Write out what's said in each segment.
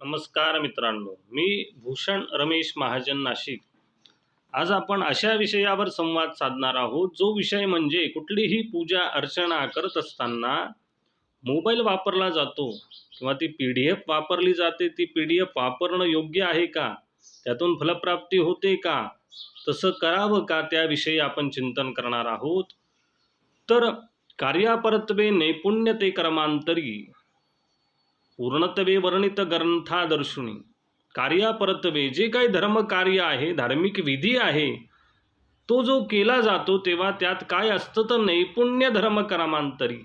नमस्कार मित्रांनो, मी भूषण रमेश महाजन नाशिक. आज आपण अशा विषयावर संवाद साधणार आहोत, जो विषय म्हणजे कुठलीही पूजा अर्चना करत असताना मोबाईल वापरला जातो किंवा ती PDF वापरली जाते. ती PDF वापरणं योग्य आहे का? त्यातून फलप्राप्ती होते का? तसं करावं का? त्याविषयी आपण चिंतन करणार आहोत. तर कार्यापरत्वे नैपुण्यते कर्मांतरी पूर्णत्वे वर्णित ग्रंथादर्शुनी. कार्यापरत्वे जे काही धर्मकार्य आहे, धार्मिक विधी आहे, तो जो केला जातो तेव्हा त्यात काय असतं तर नैपुण्य धर्मकर्मांतरी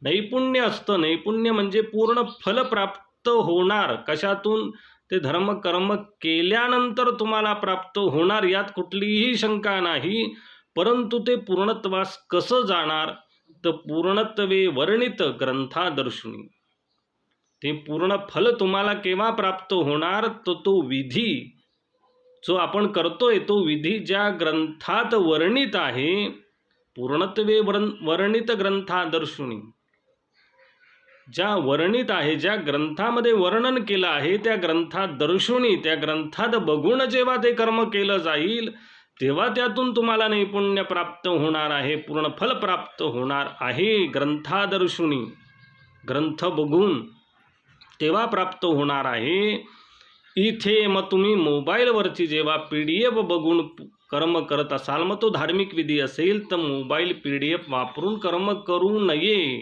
नैपुण्य असतं. नैपुण्य म्हणजे पूर्ण फल प्राप्त होणार. कशातून? ते धर्मकर्म केल्यानंतर तुम्हाला प्राप्त होणार, यात कुठलीही शंका नाही. परंतु ते पूर्णत्वास कसं जाणार तर पूर्णत्वे वर्णित ग्रंथादर्शुनी. ते पूर्ण फल तुम्हाला केव्हा प्राप्त होणार तर तो विधी जो आपण करतोय, तो विधी ज्या ग्रंथात वर्णित आहे, पूर्णत्वे वर्णित ग्रंथादर्शुनी, ज्या वर्णित आहे, ज्या ग्रंथामध्ये वर्णन केलं आहे, त्या ग्रंथात दर्शुनी, त्या ग्रंथात बघून जेव्हा ते कर्म केलं जाईल तेव्हा त्यातून तुम्हाला नैपुण्य प्राप्त होणार आहे, पूर्ण फल प्राप्त होणार आहे. ग्रंथादर्शुनी, ग्रंथ बघून तेव्हा प्राप्त होणार आहे. इथे मग तुम्ही मोबाईलवरची जेव्हा PDF बघून कर्म करत असाल, मग तो धार्मिक विधी असेल तर मोबाईल PDF वापरून कर्म करू नये.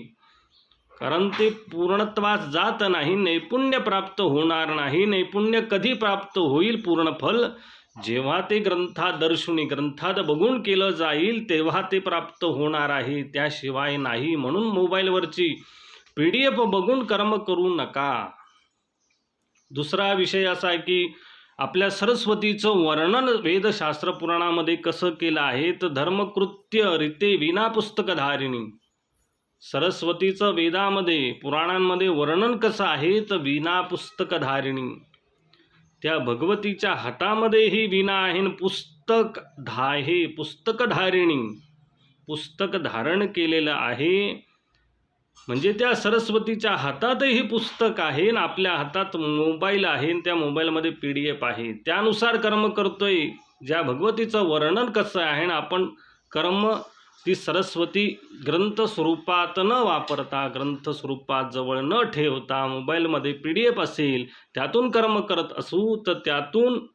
कारण ते पूर्णत्वास जात नाही, नैपुण्य प्राप्त होणार नाही. नैपुण्य कधी प्राप्त होईल पूर्ण फल? जेव्हा ते ग्रंथादर्शुनी, ग्रंथात बघून केलं जाईल तेव्हा ते प्राप्त होणार आहे, त्याशिवाय नाही. म्हणून मोबाईलवरची PDF बघून कर्म करू नका. दुसरा विषय असा आहे की आपल्या सरस्वतीचं वर्णन वेदशास्त्र पुराणामध्ये कसं केलं आहे तर धर्मकृत्य रीते विना पुस्तकधारिणी. सरस्वतीचं वेदामध्ये पुराणांमध्ये वर्णन कसं आहे तर विना पुस्तकधारिणी. त्या भगवतीच्या हातामध्येही विना आहे, पुस्तक आहे, पुस्तकधारिणी, पुस्तक धारण केलेलं आहे. म्हणजे त्या सरस्वतीच्या हातातही पुस्तक आहे आणि आपल्या हातात मोबाईल आहे, त्या मोबाईलमध्ये PDF आहे. त्यानुसार कर्म करतोय. ज्या भगवतीचं वर्णन कसं आहे ना, आपण कर्म ती सरस्वती ग्रंथ स्वरूपात न वापरता, ग्रंथ स्वरूपात जवळ न ठेवता, मोबाईलमध्ये PDF असेल त्यातून कर्म करत असू तर त्यातून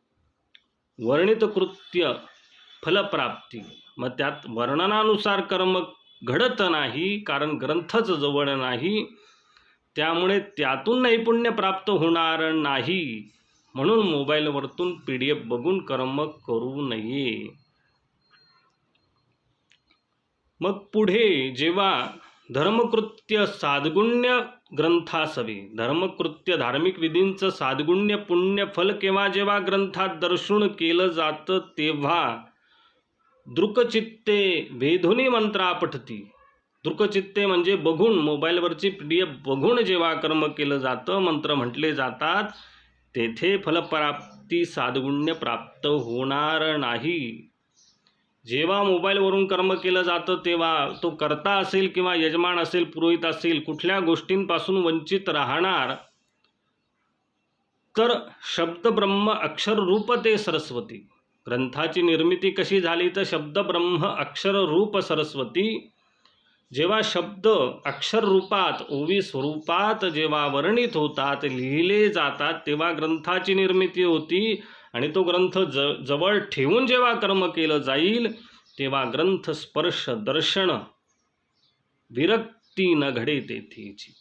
वर्णित कृत्य फलप्राप्ती. मग त्यात वर्णनानुसार कर्म घडत नाही, कारण ग्रंथच जवळ नाही, त्यामुळे त्यातून नैपुण्य प्राप्त होणार नाही. म्हणून मोबाईलवरतून PDF बघून कर्म करू नये. मग पुढे जेव्हा धर्मकृत्य साधगुण्य ग्रंथासवे, धर्मकृत्य धार्मिक विधींचं साधगुण्य पुण्य फल केव्हा जेव्हा ग्रंथात दर्शन केलं जातं तेव्हा दृकचित्ते वेधुनी मंत्रा पठती. दृकचित्ते म्हणजे बघून, मोबाईलवरची PDF बघून जेव्हा कर्म केलं जातं, मंत्र म्हटले जातात, तेथे फलप्राप्ती साधगुण्य प्राप्त होणार नाही. जेव्हा मोबाईलवरून कर्म केलं जातं तेव्हा तो कर्ता असेल किंवा यजमान असेल, पुरोहित असेल, कुठल्या गोष्टींपासून वंचित राहणार तर शब्द ब्रह्म अक्षर रूप ते सरस्वती. ग्रंथाची निर्मिती कशी झाली तर शब्द ब्रह्म अक्षर रूप सरस्वती. जेव्हा शब्द अक्षर रूपात, ओवी स्वरूपात जेव्हा वर्णित होतात, लिहिले जातात, तेव्हा ग्रंथाची निर्मिती होती. आणि तो ग्रंथ जवळ ठेवून जेव्हा कर्म केलं जाईल तेव्हा ग्रंथ स्पर्श दर्शन विरक्ती न घडे तेथेची.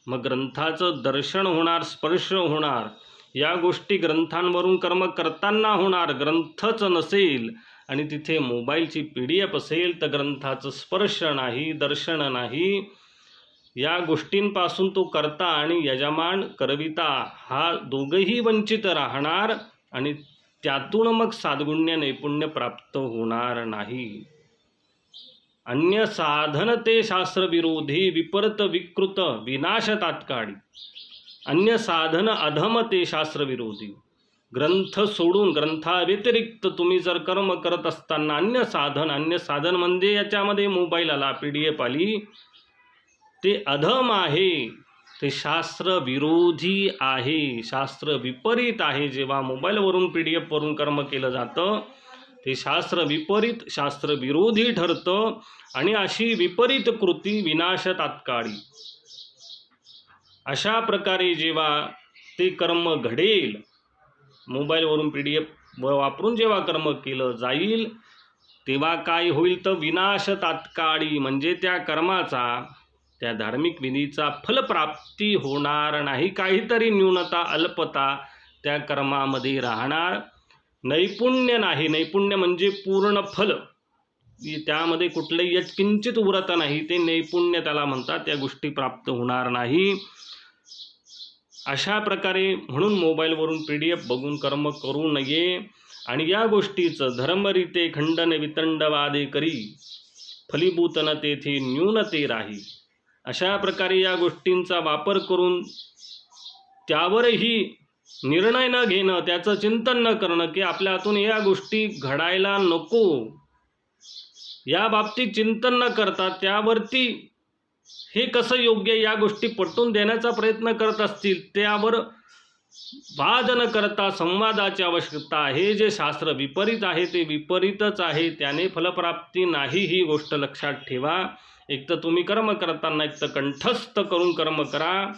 मग ग्रंथाचं दर्शन होणार, स्पर्श होणार, या गोष्टी ग्रंथांवरून कर्म करताना होणार. ग्रंथच नसेल आणि तिथे मोबाईलची PDF असेल तर ग्रंथाचं स्पर्श नाही, दर्शन नाही. या गोष्टींपासून तो कर्ता आणि यजमान, करविता हा दोघंही वंचित राहणार आणि त्यातून मग साधगुण्य नैपुण्य प्राप्त होणार नाही. अन्य साधन ते शास्त्रविरोधी विपरीत विकृत विनाश तात्काळी. अन्य साधन अधम ते शास्त्रविरोधी. ग्रंथ सोडून, ग्रंथाव्यतिरिक्त तुम्ही जर कर्म करत असताना अन्य साधन म्हणजे याच्यामध्ये मोबाईल आला, PDF आली, ते अधम आहे. ते शास्त्र विरोधी आहे, शास्त्र विपरीत आहे. जेव्हा मोबाईलवरून PDF वरून कर्म केलं जातं ते शास्त्र विपरीत, शास्त्र विरोधी ठरतं आणि अशी विपरीत कृती विनाश तात्काळी. अशा प्रकारे जेव्हा ते कर्म घडेल, मोबाईलवरून PDF वापरून जेव्हा कर्म केलं जाईल तेव्हा काय होईल तर विनाश तात्काळी, म्हणजे त्या कर्माचा, त्या धार्मिक विधीचा फलप्राप्ती होणार नाही. काहीतरी न्यूनता, अल्पता त्या कर्मामध्ये राहणार. नैपुण्य नाही, नैपुण्य म्हणजे पूर्ण फल, त्यामध्ये कुठलंही यत्किंचित उरत नाही, ते नैपुण्य त्याला म्हणतात. त्या गोष्टी प्राप्त होणार नाही. अशा प्रकारे म्हणून मोबाईलवरून PDF बघून कर्म करू नये. आणि या गोष्टीचं धर्मरीते खंडन वितंडवादे करी, फलीभूत न तेथे न्यूनते राही. अशा प्रकारे या गोष्टींचा वापर करून त्यावरही निर्णय न घेणं, त्याचं चिंतन न करणं की आपल्या हातून या गोष्टी घडायला नको, या बाबतीत चिंतन न करता त्यावरती हे कसं योग्य या गोष्टी पटवून देण्याचा प्रयत्न करत असतील, त्यावर वाद न करता संवादाची आवश्यकता आहे. जे शास्त्र विपरीत आहे ते विपरीतच आहे, त्याने फलप्राप्ती नाही, ही गोष्ट लक्षात ठेवा. एक तर तुम्ही कर्म करताना एक तर कंठस्थ करून कर्म करा.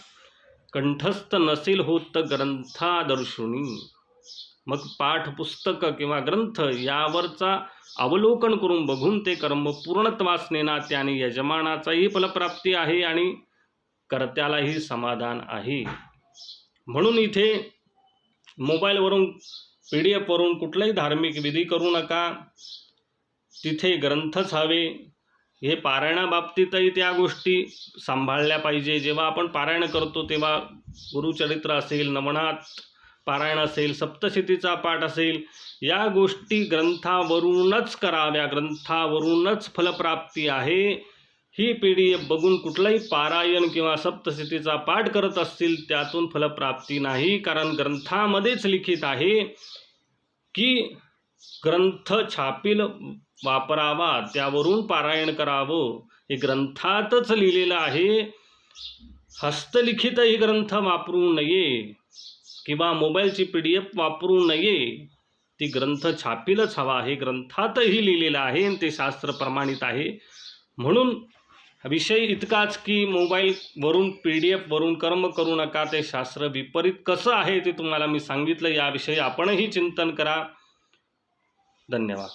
कंठस्थ नसेल होत तर ग्रंथादर्शुनी, मग पाठपुस्तक किंवा ग्रंथ यावरचा अवलोकन करून बघून ते कर्म पूर्णत्वास नेणार. त्याने यजमानाचाही फलप्राप्ती आहे आणि कर्त्यालाही समाधान आहे. म्हणून इथे मोबाईलवरून PDF वरून कुठलाही धार्मिक विधी करू नका. तिथे ग्रंथच हवे. हे पारायणाबाबतीतही त्या गोष्टी सांभाळल्या पाहिजे. जेव्हा आपण पारायण करतो तेव्हा गुरुचरित्र असेल, नवनाथ पारायण असेल, सप्तशतीचा पाठ असेल, या गोष्टी ग्रंथावरूनच कराव्या. ग्रंथावरूनच फलप्राप्ती आहे. ही PDF बघून कुठलाही पारायण किंवा सप्तशतीचा पाठ करत असतील त्यातून फलप्राप्ती नाही. कारण ग्रंथामध्येच लिखित आहे की ग्रंथ छापील वापरावा, त्यावरून पारायण करावं. हे ग्रंथातच लिहिलेलं आहे. हस्तलिखित ही ग्रंथ वापरू नये किंवा मोबाईलची PDF वापरू नये. ती ग्रंथ छापीलच हवा, हे ग्रंथातही लिहिलेलं आहे आणि ते शास्त्र प्रमाणित आहे. म्हणून विषय इतकाच की मोबाईलवरून PDF वरून कर्म करू नका. ते शास्त्र विपरीत कसं आहे ते तुम्हाला मी सांगितलं. याविषयी आपणही चिंतन करा. धन्यवाद.